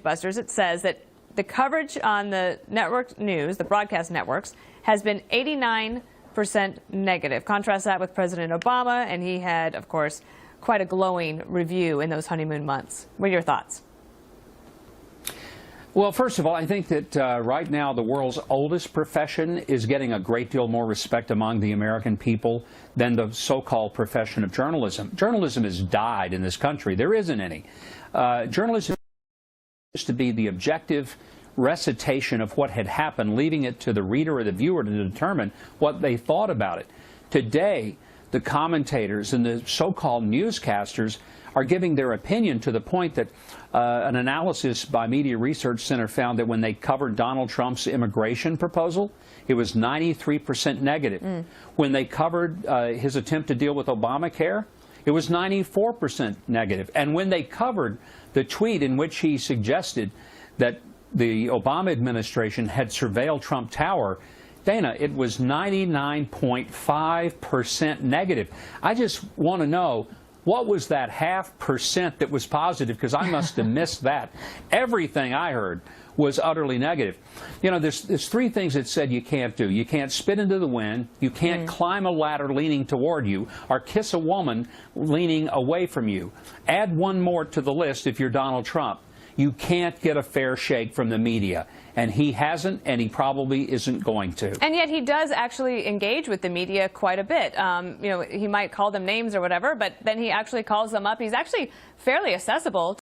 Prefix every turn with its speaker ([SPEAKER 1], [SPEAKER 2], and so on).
[SPEAKER 1] Busters, it says that the coverage on the network news, the broadcast networks, has been 89% negative. Contrast that with President Obama, and he had, of course, quite a glowing review in those honeymoon months. What are your thoughts?
[SPEAKER 2] Well, first of all, I think that right now the world's oldest profession is getting a great deal more respect among the American people than the so-called profession of journalism. Journalism has died in this country. There isn't any. Journalism used to be the objective recitation of what had happened, leaving it to the reader or the viewer to determine what they thought about it. Today, the commentators and the so-called newscasters are giving their opinion to the point that an analysis by Media Research Center found that when they covered Donald Trump's immigration proposal, it was 93% negative. When they covered his attempt to deal with Obamacare, it was 94% negative. And when they covered the tweet in which he suggested that the Obama administration had surveilled Trump Tower, Dana, it was 99.5% negative. I just want to know, what was that 0.5% that was positive? Because I must have missed that. Everything I heard was utterly negative. You know, there's three things it said you can't do. You can't spit into the wind, you can't climb a ladder leaning toward you, or kiss a woman leaning away from you. Add one more to the list if you're Donald Trump. You can't get a fair shake from the media. And he hasn't, and he probably isn't going to.
[SPEAKER 1] And yet he does actually engage with the media quite a bit. You know, he might call them names or whatever, but then he actually calls them up. He's actually fairly accessible